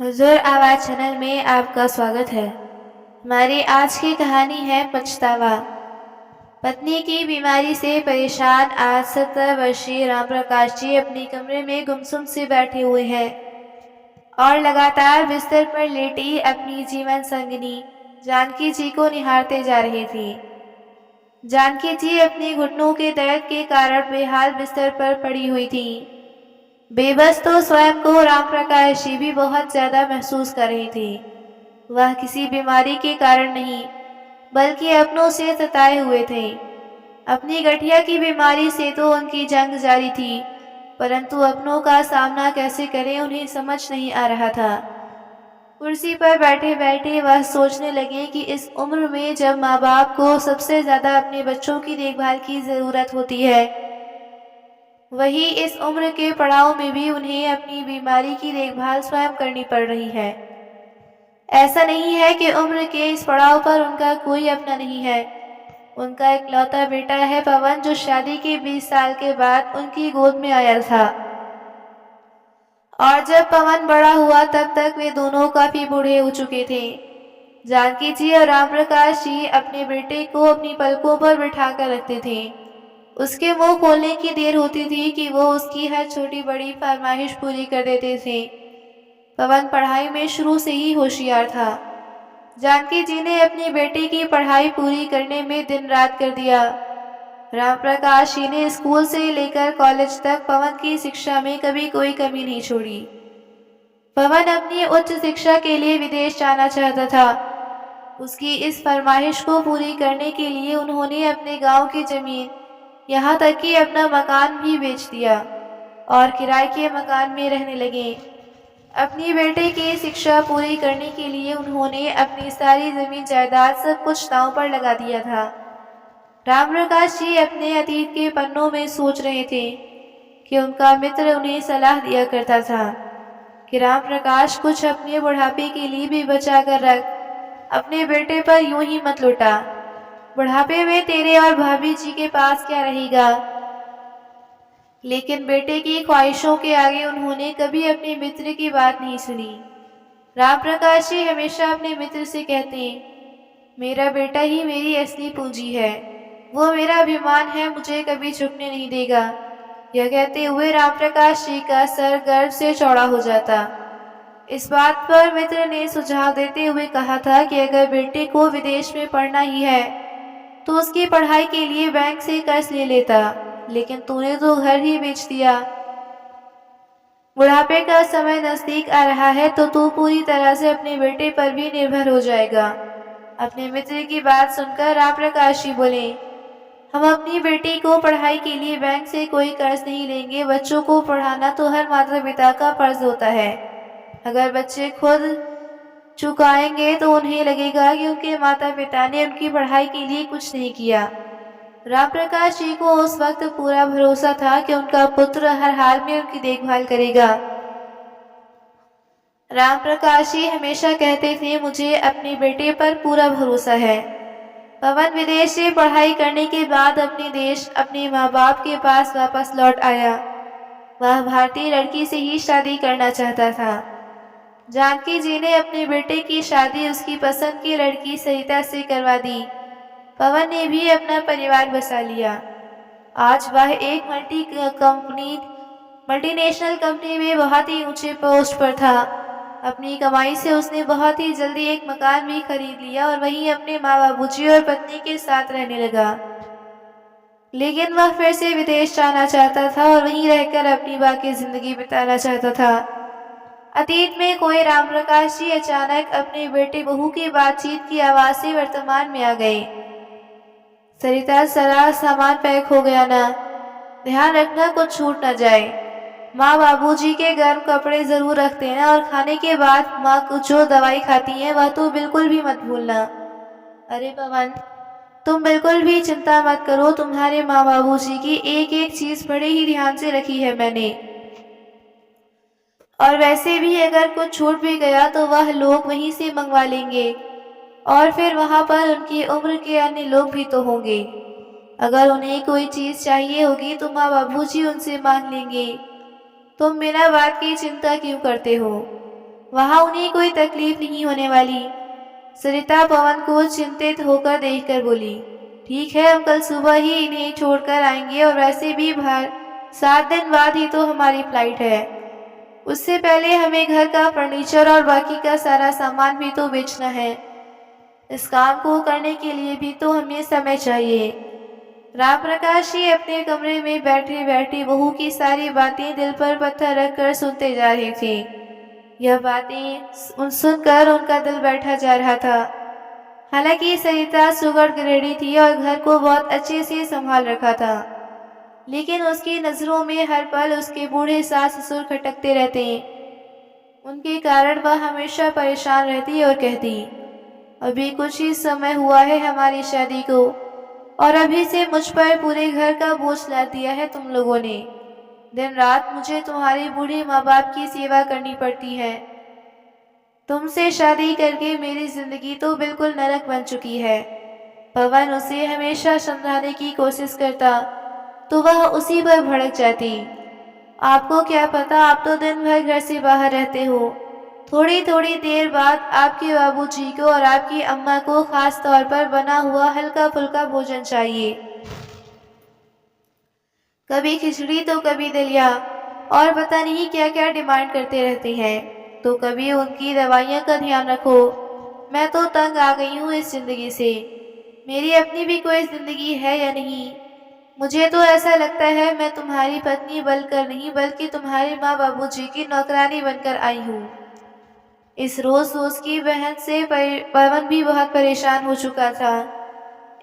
हुज़ूर आवाज़ चैनल में आपका स्वागत है। हमारी आज की कहानी है पछतावा। पत्नी की बीमारी से परेशान आज 70 वर्षीय राम प्रकाश जी अपने कमरे में गुमसुम से बैठे हुए हैं और लगातार बिस्तर पर लेटी अपनी जीवन संगिनी जानकी जी को निहारते जा रही थी। जानकी जी अपने घुटनों के दर्द के कारण बेहाल बिस्तर पर पड़ी हुई थी। बेबस तो स्वयं को राम प्रकाश जी भी बहुत ज्यादा महसूस कर रही थी। वह किसी बीमारी के कारण नहीं बल्कि अपनों से सताए हुए थे। अपनी गठिया की बीमारी से तो उनकी जंग जारी थी, परंतु अपनों का सामना कैसे करें उन्हें समझ नहीं आ रहा था। कुर्सी पर बैठे बैठे वह सोचने लगे कि इस उम्र में जब माँ बाप को सबसे ज्यादा अपने बच्चों की देखभाल की जरूरत होती है, वही इस उम्र के पड़ाव में भी उन्हें अपनी बीमारी की देखभाल स्वयं करनी पड़ रही है। ऐसा नहीं है कि उम्र के इस पड़ाव पर उनका कोई अपना नहीं है। उनका इकलौता बेटा है पवन, जो शादी के 20 साल के बाद उनकी गोद में आया था। और जब पवन बड़ा हुआ तब तक वे दोनों काफी बूढ़े हो चुके थे। जानकी जी और राम प्रकाश जी अपने बेटे को अपनी पलकों पर बिठा कर रखते थे। उसके मुंह खोलने की देर होती थी कि वो उसकी हर छोटी बड़ी फरमाइश पूरी कर देते थे। पवन पढ़ाई में शुरू से ही होशियार था। जानकी जी ने अपने बेटे की पढ़ाई पूरी करने में दिन रात कर दिया। राम प्रकाश जी ने स्कूल से लेकर कॉलेज तक पवन की शिक्षा में कभी कोई कमी नहीं छोड़ी। पवन अपनी उच्च शिक्षा के लिए विदेश जाना चाहता था। उसकी इस फरमाइश को पूरी करने के लिए उन्होंने अपने गांव की जमीन, यहाँ तक कि अपना मकान भी बेच दिया और किराए के मकान में रहने लगे। अपनी बेटे की शिक्षा पूरी करने के लिए उन्होंने अपनी सारी जमीन जायदाद सब कुछ दांव पर लगा दिया था। राम प्रकाश जी अपने अतीत के पन्नों में सोच रहे थे कि उनका मित्र उन्हें सलाह दिया करता था कि राम प्रकाश, कुछ अपने बुढ़ापे के लिए भी बचा कर रख, अपने बेटे पर यूं ही मत लुटा। बुढ़ापे में तेरे और भाभी जी के पास क्या रहेगा। लेकिन बेटे की ख्वाहिशों के आगे उन्होंने कभी अपने मित्र की बात नहीं सुनी। राम प्रकाश जी हमेशा अपने मित्र से कहते, मेरा बेटा ही मेरी असली पूंजी है, वो मेरा अभिमान है, मुझे कभी झुकने नहीं देगा। यह कहते हुए राम प्रकाश जी का सर गर्व से चौड़ा हो जाता। इस बात पर मित्र ने सुझाव देते हुए कहा था कि अगर बेटे को विदेश में पढ़ना ही है तो उसकी पढ़ाई के लिए बैंक से कर्ज ले लेता, लेकिन तूने तो घर ही बेच दिया। बुढ़ापे का समय नजदीक आ रहा है तो तू पूरी तरह से अपने बेटे पर भी निर्भर हो जाएगा। अपने मित्र की बात सुनकर राम प्रकाश जी बोले, हम अपनी बेटी को पढ़ाई के लिए बैंक से कोई कर्ज नहीं लेंगे। बच्चों को पढ़ाना तो हर माता पिता का फर्ज होता है। अगर बच्चे खुद चुकाएंगे तो उन्हें लगेगा कि उनके माता पिता ने उनकी पढ़ाई के लिए कुछ नहीं किया। राम प्रकाश जी को उस वक्त पूरा भरोसा था कि उनका पुत्र हर हाल में उनकी देखभाल करेगा। राम प्रकाश जी हमेशा कहते थे, मुझे अपने बेटे पर पूरा भरोसा है। पवन विदेश से पढ़ाई करने के बाद अपने देश, अपने माँ बाप के पास वापस लौट आया। वह भारतीय लड़की से ही शादी करना चाहता था। जानकी जी ने अपने बेटे की शादी उसकी पसंद की लड़की सरिता से करवा दी। पवन ने भी अपना परिवार बसा लिया। आज वह एक मल्टीनेशनल कंपनी में बहुत ही ऊंचे पोस्ट पर था। अपनी कमाई से उसने बहुत ही जल्दी एक मकान भी खरीद लिया और वहीं अपने माँ बाबूजी और पत्नी के साथ रहने लगा। लेकिन वह फिर से विदेश जाना चाहता था और वहीं रहकर अपनी बाकी जिंदगी बिताना चाहता था। अतीत में कोई राम प्रकाश जी अचानक अपने बेटे बहू की बातचीत की आवाज से वर्तमान में आ गए। सरिता, सारा सामान पैक हो गया ना? ध्यान रखना कुछ छूट न जाए। माँ बाबूजी के गर्म कपड़े जरूर रख देना और खाने के बाद माँ को जो दवाई खाती है वह तो बिल्कुल भी मत भूलना। अरे पवन, तुम बिल्कुल भी चिंता मत करो, तुम्हारे माँ बाबूजी की एक एक चीज बड़े ही ध्यान से रखी है मैंने। और वैसे भी अगर कुछ छूट भी गया तो वह लोग वहीं से मंगवा लेंगे और फिर वहां पर उनकी उम्र के अन्य लोग भी तो होंगे। अगर उन्हें कोई चीज चाहिए होगी तो माँ बाबूजी उनसे मांग लेंगे। तुम बिना बात की चिंता क्यों करते हो? वहाँ उन्हें कोई तकलीफ नहीं होने वाली। सरिता पवन को चिंतित होकर देखकर बोली, ठीक है, हम कल सुबह ही इन्हें छोड़कर आएंगे और वैसे भी 7 दिन बाद ही तो हमारी फ्लाइट है। उससे पहले हमें घर का फर्नीचर और बाकी का सारा सामान भी तो बेचना है। इस काम को करने के लिए भी तो हमें समय चाहिए। राम प्रकाश जी अपने कमरे में बैठे बैठे बहू की सारी बातें दिल पर पत्थर रखकर सुनते जा रहे थे। यह बातें सुनकर उनका दिल बैठा जा रहा था। हालांकि सरिता सुगढ़ गृहिणी थी और घर को बहुत अच्छे से संभाल रखा था, लेकिन उसकी नजरों में हर पल उसके बूढ़े सास ससुर खटकते रहते। उनके कारण वह हमेशा परेशान रहती और कहती, अभी कुछ ही समय हुआ है हमारी शादी को और अभी से मुझ पर पूरे घर का बोझ ला दिया है तुम लोगों ने। दिन रात मुझे तुम्हारे बूढ़े माँ बाप की सेवा करनी पड़ती है। तुमसे शादी करके मेरी जिंदगी तो बिल्कुल नरक बन चुकी है। पवन उसे हमेशा समझाने की कोशिश करता तो वह उसी पर भड़क जाती। आपको क्या पता, आप तो दिन भर घर से बाहर रहते हो। थोड़ी थोड़ी देर बाद आपके बाबूजी को और आपकी अम्मा को खास तौर पर बना हुआ हल्का फुल्का भोजन चाहिए। कभी खिचड़ी तो कभी दलिया, और पता नहीं क्या क्या डिमांड करते रहते हैं। तो कभी उनकी दवाइयाँ का ध्यान रखो। मैं तो तंग आ गई हूँ इस जिंदगी से। मेरी अपनी भी कोई जिंदगी है या नहीं? मुझे तो ऐसा लगता है मैं तुम्हारी पत्नी बनकर नहीं बल्कि तुम्हारे माँ बाबूजी की नौकरानी बनकर आई हूँ। इस रोज रोज की बहन से पवन भी बहुत परेशान हो चुका था।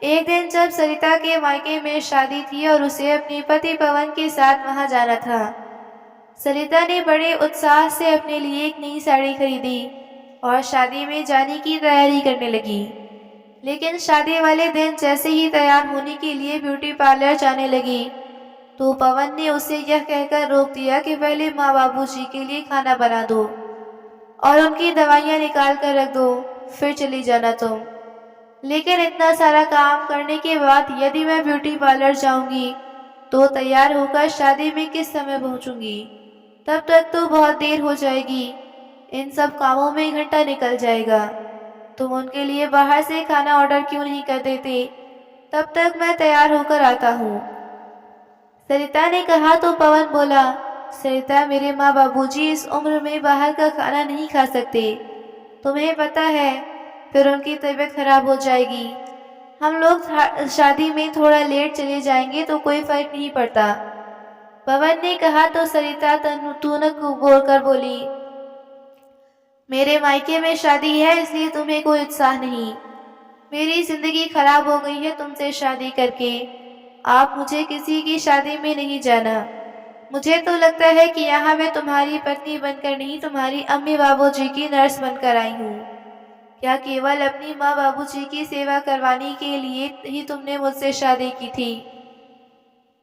एक दिन जब सरिता के मायके में शादी थी और उसे अपने पति पवन के साथ वहां जाना था, सरिता ने बड़े उत्साह से अपने लिए एक नई साड़ी खरीदी और शादी में जाने की तैयारी करने लगी। लेकिन शादी वाले दिन जैसे ही तैयार होने के लिए ब्यूटी पार्लर जाने लगी तो पवन ने उसे यह कहकर रोक दिया कि पहले माँ बाबूजी के लिए खाना बना दो और उनकी दवाइयाँ निकाल कर रख दो, फिर चली जाना तुम। लेकिन इतना सारा काम करने के बाद यदि मैं ब्यूटी पार्लर जाऊंगी तो तैयार होकर शादी में किस समय पहुंचूंगी? तब तक तो बहुत देर हो जाएगी। इन सब कामों में घंटा निकल जाएगा। तुम उनके लिए बाहर से खाना ऑर्डर क्यों नहीं कर देते? तब तक मैं तैयार होकर आता हूँ। सरिता ने कहा तो पवन बोला, सरिता, मेरे माँ बाबूजी इस उम्र में बाहर का खाना नहीं खा सकते। तुम्हें पता है फिर उनकी तबीयत खराब हो जाएगी। हम लोग शादी में थोड़ा लेट चले जाएंगे तो कोई फर्क नहीं पड़ता। पवन ने कहा तो सरिता तुनक बोलकर बोली, मेरे मायके में शादी है इसलिए तुम्हें कोई उत्साह नहीं। मेरी जिंदगी खराब हो गई है तुमसे शादी करके। आप मुझे किसी की शादी में नहीं जाना। मुझे तो लगता है कि यहाँ मैं तुम्हारी पत्नी बनकर नहीं तुम्हारी अम्मी बाबूजी की नर्स बनकर आई हूँ। क्या केवल अपनी माँ बाबूजी की सेवा करवाने के लिए ही तुमने मुझसे शादी की थी?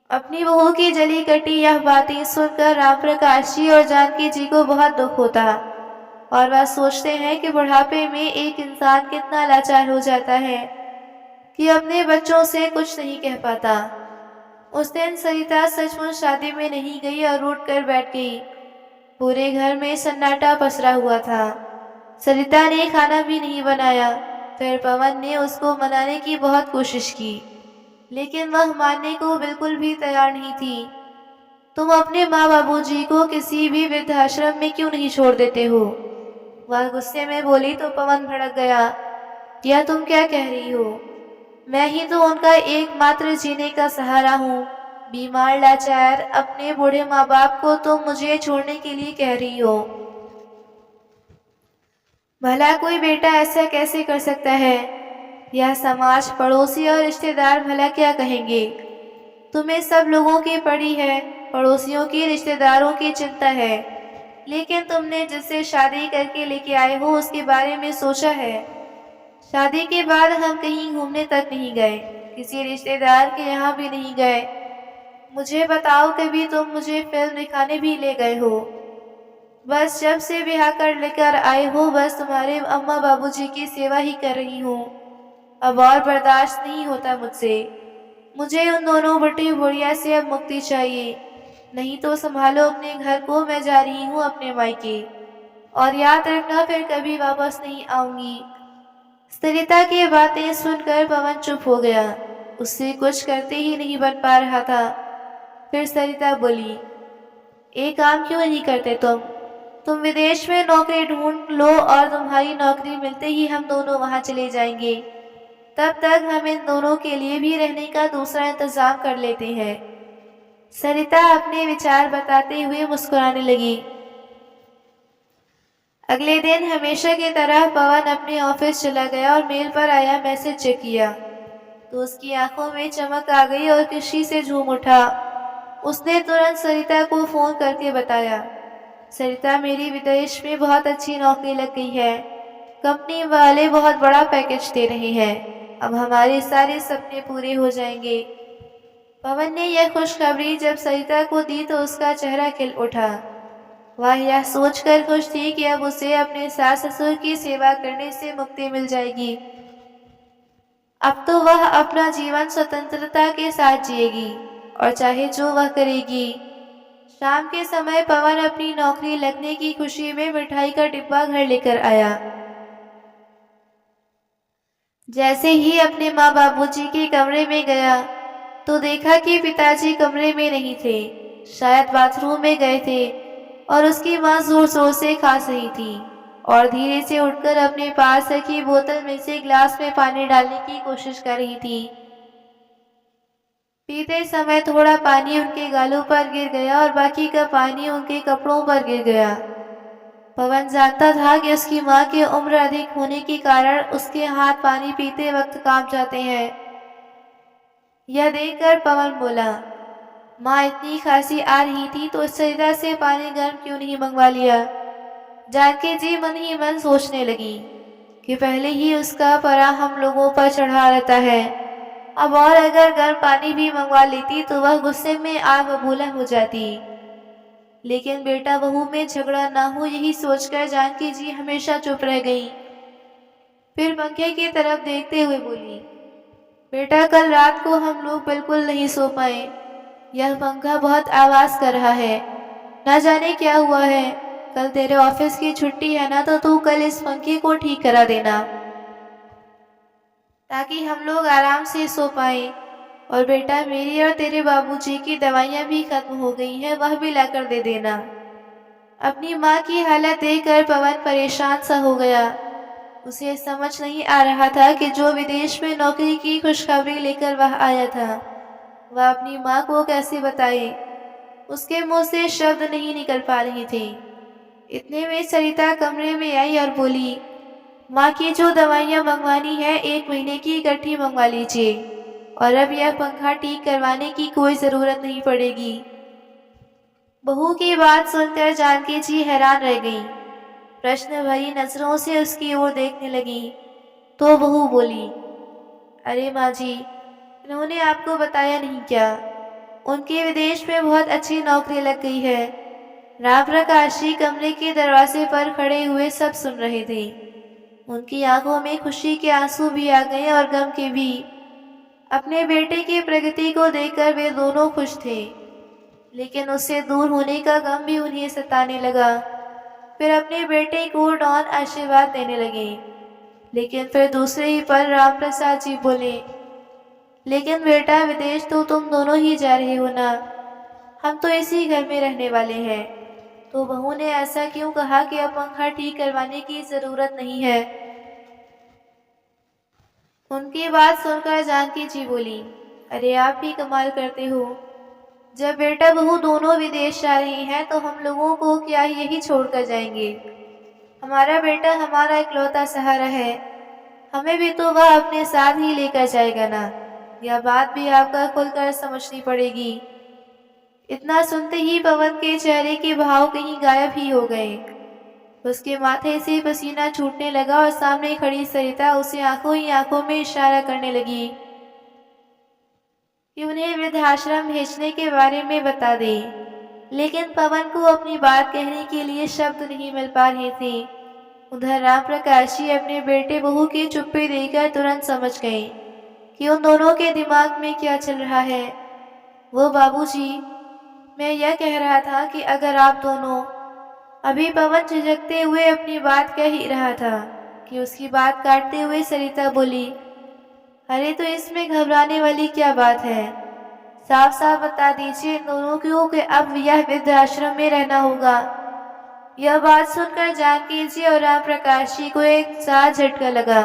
अपनी बहू की जली कटी यह बातें सुनकर राम प्रकाश जी और जानकी जी को बहुत दुख होता और वह सोचते हैं कि बुढ़ापे में एक इंसान कितना लाचार हो जाता है कि अपने बच्चों से कुछ नहीं कह पाता। उस दिन सरिता सचमुच शादी में नहीं गई और रूठ कर बैठ गई। पूरे घर में सन्नाटा पसरा हुआ था। सरिता ने खाना भी नहीं बनाया। फिर पवन ने उसको मनाने की बहुत कोशिश की, लेकिन वह मानने को बिल्कुल भी तैयार नहीं थी। तुम अपने माँ बाबूजी को किसी भी वृद्धाश्रम में क्यों नहीं छोड़ देते हो? वह गुस्से में बोली तो पवन भड़क गया। यह तुम क्या कह रही हो? मैं ही तो उनका एकमात्र जीने का सहारा हूँ। बीमार लाचार अपने बूढ़े माँ बाप को तुम मुझे छोड़ने के लिए कह रही हो? भला कोई बेटा ऐसा कैसे कर सकता है? यह समाज, पड़ोसी और रिश्तेदार भला क्या कहेंगे? तुम्हें सब लोगों की पड़ी है, पड़ोसियों की, रिश्तेदारों की चिंता है, लेकिन तुमने जिससे शादी करके लेके आए हो उसके बारे में सोचा है? शादी के बाद हम कहीं घूमने तक नहीं गए, किसी रिश्तेदार के यहाँ भी नहीं गए। मुझे बताओ, कभी तुम मुझे फिल्म दिखाने भी ले गए हो? बस जब से ब्याह कर लेकर आए हो बस तुम्हारे अम्मा बाबूजी की सेवा ही कर रही हूँ। अब और बर्दाश्त नहीं होता मुझसे। मुझे उन दोनों बटी बुढ़िया से अब मुक्ति चाहिए। नहीं तो संभालो अपने घर को, मैं जा रही हूँ अपने मायके। और याद रखना फिर कभी वापस नहीं आऊंगी। सरिता की बातें सुनकर पवन चुप हो गया। उससे कुछ करते ही नहीं बन पा रहा था। फिर सरिता बोली, एक काम क्यों नहीं करते तुम विदेश में नौकरी ढूंढ लो और तुम्हारी नौकरी मिलते ही हम दोनों वहां चले जाएंगे। तब तक हम इन दोनों के लिए भी रहने का दूसरा इंतजाम कर लेते हैं। सरिता अपने विचार बताते हुए मुस्कुराने लगी। अगले दिन हमेशा की तरह पवन अपने ऑफिस चला गया और मेल पर आया मैसेज चेक किया तो उसकी आंखों में चमक आ गई और खुशी से झूम उठा। उसने तुरंत सरिता को फोन करके बताया, सरिता, मेरी विदेश में बहुत अच्छी नौकरी लग गई है। कंपनी वाले बहुत बड़ा पैकेज दे रहे हैं। अब हमारे सारे सपने पूरे हो जाएंगे। पवन ने यह खुशखबरी जब सरिता को दी तो उसका चेहरा खिल उठा। वह यह सोचकर खुश थी कि अब उसे अपने सास ससुर की सेवा करने से मुक्ति मिल जाएगी। अब तो वह अपना जीवन स्वतंत्रता के साथ जिएगी और चाहे जो वह करेगी। शाम के समय पवन अपनी नौकरी लगने की खुशी में मिठाई का डिब्बा घर लेकर आया। जैसे ही अपने माँ बाबूजी के कमरे में गया तो देखा कि पिताजी कमरे में नहीं थे, शायद बाथरूम में गए थे और उसकी माँ जोर जोर से खांस रही थी और धीरे से उठकर अपने पास रखी बोतल में से ग्लास में पानी डालने की कोशिश कर रही थी। पीते समय थोड़ा पानी उनके गालों पर गिर गया और बाकी का पानी उनके कपड़ों पर गिर गया। पवन जानता था कि उसकी माँ की उम्र अधिक होने के कारण उसके हाथ पानी पीते वक्त कांप जाते हैं। यह देखकर पवन बोला, माँ इतनी खांसी आ रही थी तो सरिता से पानी गर्म क्यों नहीं मंगवा लिया। जानकी जी मन ही मन सोचने लगी कि पहले ही उसका परा हम लोगों पर चढ़ा रहता है, अब और अगर गर्म पानी भी मंगवा लेती तो वह गुस्से में आग बबूला हो जाती। लेकिन बेटा बहू में झगड़ा ना हो यही सोचकर जानकी जी हमेशा चुप रह गई। फिर पंखे की तरफ देखते हुए बोली, बेटा कल रात को हम लोग बिल्कुल नहीं सो पाए। यह पंखा बहुत आवाज कर रहा है, ना जाने क्या हुआ है। कल तेरे ऑफिस की छुट्टी है ना, तो तू कल इस पंखे को ठीक करा देना ताकि हम लोग आराम से सो पाए। और बेटा मेरी और तेरे बाबूजी की दवाइयाँ भी खत्म हो गई हैं, वह भी लाकर दे देना। अपनी माँ की हालत देखकर पवन परेशान सा हो गया। उसे समझ नहीं आ रहा था कि जो विदेश में नौकरी की खुशखबरी लेकर वह आया था वह अपनी माँ को कैसे बताए। उसके मुंह से शब्द नहीं निकल पा रहे थे। इतने में सरिता कमरे में आई और बोली, माँ की जो दवाइयाँ मंगवानी है 1 महीने की इकट्ठी मंगवा लीजिए और अब यह पंखा ठीक करवाने की कोई ज़रूरत नहीं पड़ेगी। बहू की बात सुनकर जानकी जी हैरान रह गई। प्रश्न भरी नजरों से उसकी ओर देखने लगी तो बहू बोली, अरे माँ जी, इन्होंने आपको बताया नहीं क्या? उनके विदेश में बहुत अच्छी नौकरी लग गई है। राम प्रकाश जी कमरे के दरवाजे पर खड़े हुए सब सुन रहे थे। उनकी आंखों में खुशी के आंसू भी आ गए और गम के भी। अपने बेटे की प्रगति को देखकर वे दोनों खुश थे, लेकिन उससे दूर होने का गम भी उन्हें सताने लगा। फिर अपने बेटे को डॉन आशीर्वाद देने लगे, लेकिन फिर दूसरे ही पल राम प्रसाद जी बोले, लेकिन बेटा विदेश तो तुम दोनों ही जा रहे हो ना, हम तो इसी घर में रहने वाले हैं। तो बहू ने ऐसा क्यों कहा कि अब पंखा ठीक करवाने की जरूरत नहीं है? उनकी बात सुनकर जानकी जी बोली, अरे आप भी कमाल करते हो। जब बेटा बहू दोनों विदेश जा रही हैं तो हम लोगों को क्या यही छोड़कर जाएंगे? हमारा बेटा हमारा इकलौता सहारा है, हमें भी तो वह अपने साथ ही लेकर जाएगा ना। यह बात भी आपका खुलकर समझनी पड़ेगी। इतना सुनते ही पवन के चेहरे के भाव कहीं गायब ही हो गए। उसके माथे से पसीना छूटने लगा और सामने खड़ी सरिता उसे आंखों ही आंखों में इशारा करने लगी कि उन्हें वृद्धाश्रम भेजने के बारे में बता दे। लेकिन पवन को अपनी बात कहने के लिए शब्द नहीं मिल पा रहे थे। उधर राम प्रकाश जी अपने बेटे बहू की चुप्पी देखकर तुरंत समझ गए कि उन दोनों के दिमाग में क्या चल रहा है। वो, बाबूजी, मैं यह कह रहा था कि अगर आप दोनों अभी पवन झिझकते हुए अपनी बात कह ही रहा था कि उसकी बात काटते हुए सरिता बोली, अरे तो इसमें घबराने वाली क्या बात है? साफ साफ बता दीजिए इन दोनों को कि अब यह वृद्धाश्रम में रहना होगा। यह बात सुनकर जानकी जी और राम प्रकाश जी को एक साथ झटका लगा।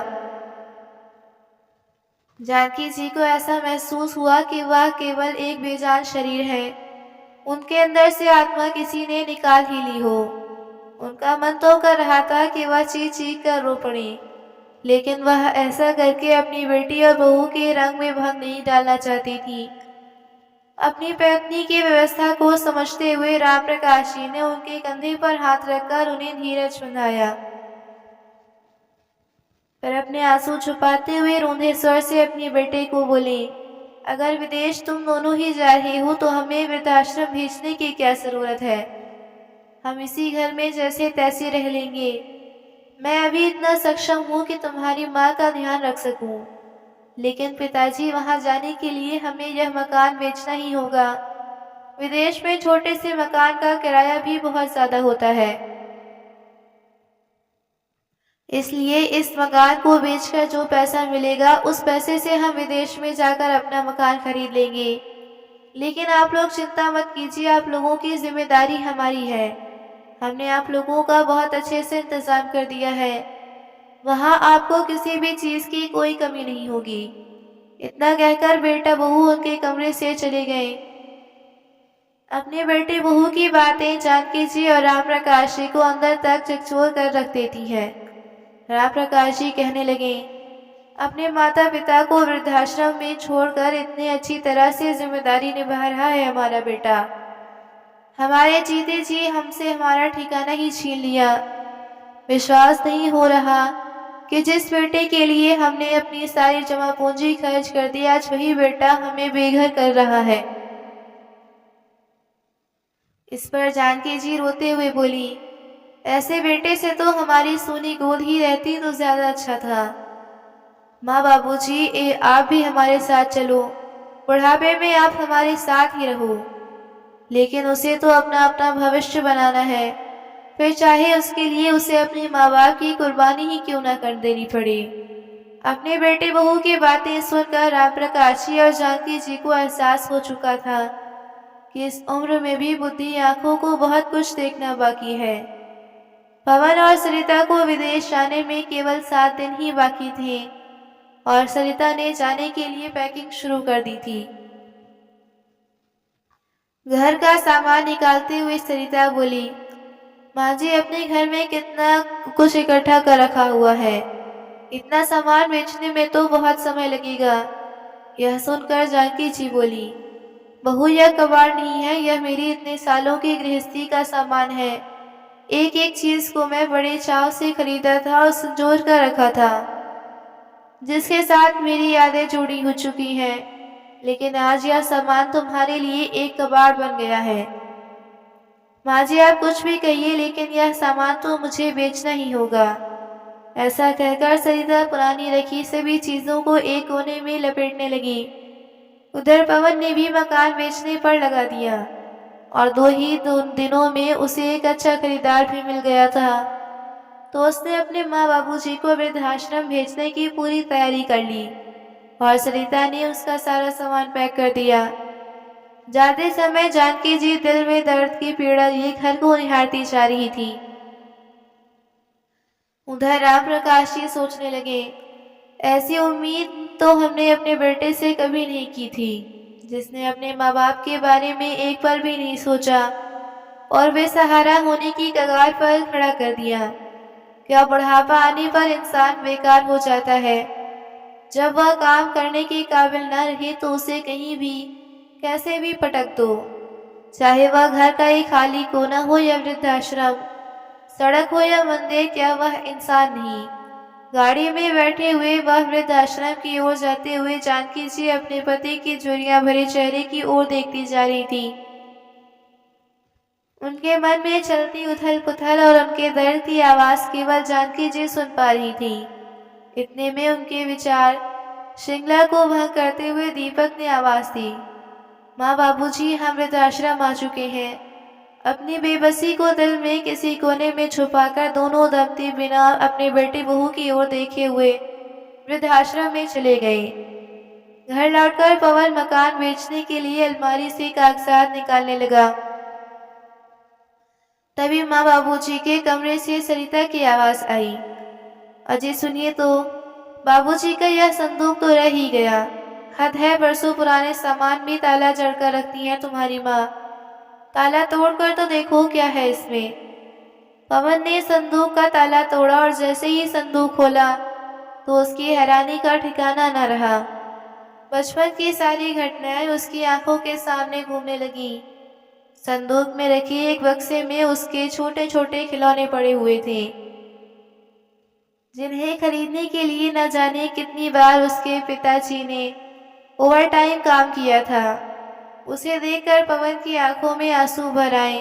जानकी जी को ऐसा महसूस हुआ कि वह केवल एक बेजान शरीर है, उनके अंदर से आत्मा किसी ने निकाल ही ली हो। उनका मन तो कर रहा था कि वह चीख चीख कर रो पड़े, लेकिन वह ऐसा करके अपनी बेटी और बहू के रंग में भंग नहीं डालना चाहती थी। अपनी पत्नी की व्यवस्था को समझते हुए राम प्रकाश जी ने उनके कंधे पर हाथ रखकर उन्हें धीरज बंधाया, पर अपने आंसू छुपाते हुए रूंधे स्वर से अपने बेटे को बोले, अगर विदेश तुम दोनों ही जा रहे हो तो हमें वृद्धाश्रम भेजने की क्या जरूरत है? हम इसी घर में जैसे तैसे रह लेंगे। मैं अभी इतना सक्षम हूँ कि तुम्हारी माँ का ध्यान रख सकूं, लेकिन पिताजी वहां जाने के लिए हमें यह मकान बेचना ही होगा। विदेश में छोटे से मकान का किराया भी बहुत ज्यादा होता है, इसलिए इस मकान को बेचकर जो पैसा मिलेगा उस पैसे से हम विदेश में जाकर अपना मकान खरीद लेंगे। लेकिन आप लोग चिंता मत कीजिए, आप लोगों की जिम्मेदारी हमारी है। हमने आप लोगों का बहुत अच्छे से इंतजाम कर दिया है। वहाँ आपको किसी भी चीज की कोई कमी नहीं होगी। इतना कहकर बेटा बहू उनके कमरे से चले गए। अपने बेटे बहू की बातें जानकी जी और राम प्रकाश जी को अंदर तक झकझोर कर रख देती है। राम प्रकाश जी कहने लगे, अपने माता पिता को वृद्धाश्रम में छोड़कर इतनी अच्छी तरह से जिम्मेदारी निभा रहा है हमारा बेटा। हमारे जीते जी हमसे हमारा ठिकाना ही छीन लिया। विश्वास नहीं हो रहा कि जिस बेटे के लिए हमने अपनी सारी जमा पूंजी खर्च कर दी, आज वही बेटा हमें बेघर कर रहा है। इस पर जानकी जी रोते हुए बोली, ऐसे बेटे से तो हमारी सोनी गोद ही रहती तो ज्यादा अच्छा था। माँ बाबूजी, आप भी हमारे साथ चलो, बुढ़ापे में आप हमारे साथ ही रहो। लेकिन उसे तो अपना अपना भविष्य बनाना है, फिर चाहे उसके लिए उसे अपने माँ बाप की कुर्बानी ही क्यों ना कर देनी पड़े। अपने बेटे बहू की बातें सुनकर राम प्रकाश जी और जानकी जी को एहसास हो चुका था कि इस उम्र में भी बुद्धि आंखों को बहुत कुछ देखना बाकी है। पवन और सरिता को विदेश जाने में केवल 7 दिन ही बाकी थे और सरिता ने जाने के लिए पैकिंग शुरू कर दी थी। घर का सामान निकालते हुए सरिता बोली, माँ जी, अपने घर में कितना कुछ इकट्ठा कर रखा हुआ है, इतना सामान बेचने में तो बहुत समय लगेगा। यह सुनकर जानकी जी बोली, बहू यह कबाड़ नहीं है, यह मेरी इतने सालों की गृहस्थी का सामान है। एक एक चीज को मैं बड़े चाव से खरीदा था और संजोर कर रखा था, जिसके साथ मेरी यादें जुड़ी हो चुकी हैं। लेकिन आज यह सामान तुम्हारे लिए एक कबाड़ बन गया है। माँ जी, आप कुछ भी कहिए, लेकिन यह सामान तो मुझे बेचना ही होगा। ऐसा कहकर सरिता पुरानी रखी सभी चीजों को एक कोने में लपेटने लगी। उधर पवन ने भी मकान बेचने पर लगा दिया और दो दिनों में उसे एक अच्छा खरीदार भी मिल गया था। तो उसने अपने माँ बाबूजी को वृद्धाश्रम भेजने की पूरी तैयारी कर ली और सरिता ने उसका सारा सामान पैक कर दिया। जाते समय जानकी जी दिल में दर्द की पीड़ा लिए घर को निहारती जा रही थी। उधर राम प्रकाश जी सोचने लगे, ऐसी उम्मीद तो हमने अपने बेटे से कभी नहीं की थी, जिसने अपने माँ बाप के बारे में एक पल भी नहीं सोचा और बेसहारा होने की कगार पर खड़ा कर दिया। क्या बुढ़ापा आने पर इंसान बेकार हो जाता है? जब वह काम करने के काबिल न रहे तो उसे कहीं भी कैसे भी पटक दो, चाहे वह घर का एक खाली कोना हो या वृद्धाश्रम, सड़क हो या मंदिर, क्या वह इंसान नहीं? गाड़ी में बैठे हुए वह वृद्धाश्रम की ओर जाते हुए जानकी जी अपने पति की झुर्रियां भरे चेहरे की ओर देखती जा रही थी। उनके मन में चलती उथल पुथल और उनके दर्द की आवाज केवल जानकी जी सुन पा रही थी। इतने में उनके विचार श्रृंखला को भंग करते हुए दीपक ने आवाज दी, माँ बाबूजी, हम वृद्धाश्रम आ चुके हैं, अपनी बेबसी को दिल में किसी कोने में छुपाकर दोनों दंपति बिना अपने बेटी बहू की ओर देखे हुए वृद्धाश्रम में चले गए। घर लौटकर पवन मकान बेचने के लिए अलमारी से कागजात निकालने लगा। तभी माँ बाबूजी के कमरे से सरिता की आवाज आई, अजय सुनिए तो। बाबूजी का यह संदूक तो रह ही गया। हद है, बरसों पुराने सामान में ताला जड़कर रखती है तुम्हारी माँ। ताला तोड़कर तो देखो क्या है इसमें। पवन ने संदूक का ताला तोड़ा और जैसे ही संदूक खोला तो उसकी हैरानी का ठिकाना न रहा। बचपन की सारी घटनाएं उसकी आंखों के सामने घूमने लगी। संदूक में रखे एक बक्से में उसके छोटे छोटे खिलौने पड़े हुए थे, जिन्हें खरीदने के लिए न जाने कितनी बार उसके पिताजी ने ओवर टाइम काम किया था। उसे देखकर पवन की आंखों में आंसू भर आए।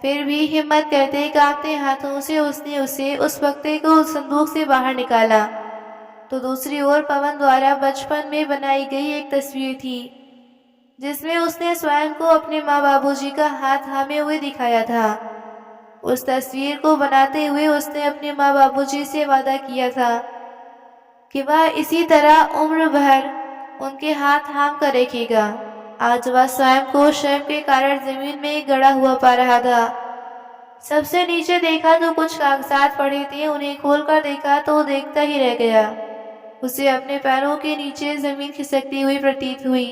फिर भी हिम्मत करते कांपते हाथों से उसने उसे उस बक्से को उस संदूक से बाहर निकाला तो दूसरी ओर पवन द्वारा बचपन में बनाई गई एक तस्वीर थी, जिसमें उसने स्वयं को अपने माँ बाबूजी का हाथ थामे हुए दिखाया था। उस तस्वीर को बनाते हुए उसने अपने माँ बाबूजी से वादा किया था कि वह इसी तरह उम्र भर उनके हाथ थाम कर रखेगा। आज वह स्वयं को शर्म के कारण जमीन में गड़ा हुआ पा रहा था। सबसे नीचे देखा तो कुछ कागजात पड़े थे। उन्हें खोलकर देखा तो वो देखता ही रह गया। उसे अपने पैरों के नीचे जमीन खिसकती हुई प्रतीत हुई।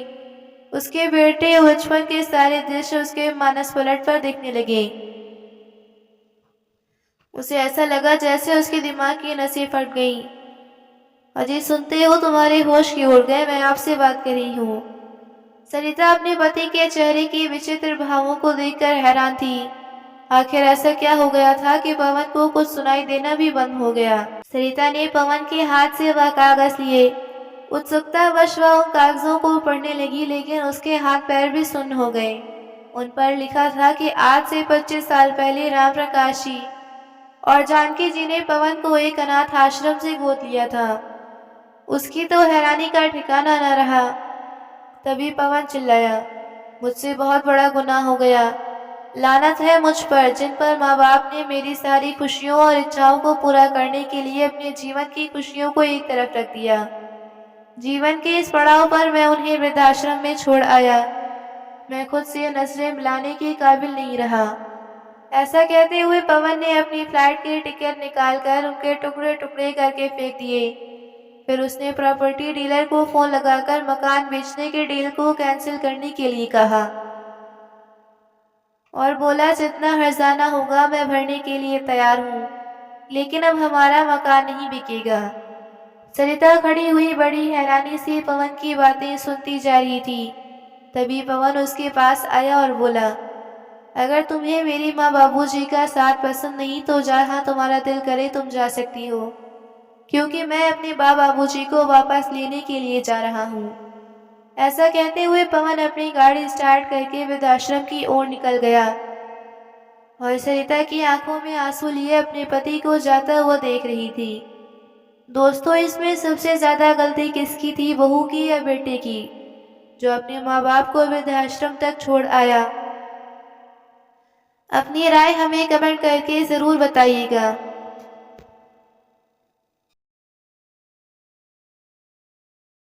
उसके बेटे बचपन के सारे दृश्य उसके मानस पलट पर दिखने लगे। उसे ऐसा लगा जैसे उसके दिमाग की नसें फट गईं। अजय सुनते हो तुम्हारे होश की उड़ गए, मैं आपसे बात कर रही हूँ। सरिता अपने पति के चेहरे के विचित्र भावों को देखकर हैरान थी। आखिर ऐसा क्या हो गया था कि पवन को कुछ सुनाई देना भी बंद हो गया। सरिता ने पवन के हाथ से वह कागज लिए। उत्सुकतावश वह उन कागजों को पढ़ने लगी, लेकिन उसके हाथ पैर भी सुन्न हो गए। उन पर लिखा था कि आज से 25 साल पहले राम प्रकाश जी और जानकी जी ने पवन को एक अनाथ आश्रम से गोद लिया था। उसकी तो हैरानी का ठिकाना न रहा। तभी पवन चिल्लाया, मुझसे बहुत बड़ा गुनाह हो गया। लानत है मुझ पर, जिन पर माँ बाप ने मेरी सारी खुशियों और इच्छाओं को पूरा करने के लिए अपने जीवन की खुशियों को एक तरफ रख दिया। जीवन के इस पड़ाव पर मैं उन्हें वृद्धाश्रम में छोड़ आया। मैं खुद से नजरें मिलाने के काबिल नहीं रहा। ऐसा कहते हुए पवन ने अपनी फ्लाइट के टिकट निकालकर उनके टुकड़े टुकड़े करके फेंक दिए। फिर उसने प्रॉपर्टी डीलर को फोन लगाकर मकान बेचने के डील को कैंसिल करने के लिए कहा और बोला, जितना हर्जाना होगा मैं भरने के लिए तैयार हूँ, लेकिन अब हमारा मकान नहीं बिकेगा। सरिता खड़ी हुई बड़ी हैरानी से पवन की बातें सुनती जा रही थी। तभी पवन उसके पास आया और बोला, अगर तुम्हें मेरी माँ बाबूजी का साथ पसंद नहीं तो जहाँ तुम्हारा दिल करे तुम जा सकती हो, क्योंकि मैं अपने माँ बाबूजी को वापस लेने के लिए जा रहा हूँ। ऐसा कहते हुए पवन अपनी गाड़ी स्टार्ट करके वृद्धाश्रम की ओर निकल गया और सरिता की आंखों में आंसू लिए अपने पति को जाता हुआ देख रही थी। दोस्तों, इसमें सबसे ज्यादा गलती किसकी थी, बहू की या बेटे की, जो अपने माँ बाप को वृद्धाश्रम तक छोड़ आया? अपनी राय हमें कमेंट करके जरूर बताइएगा।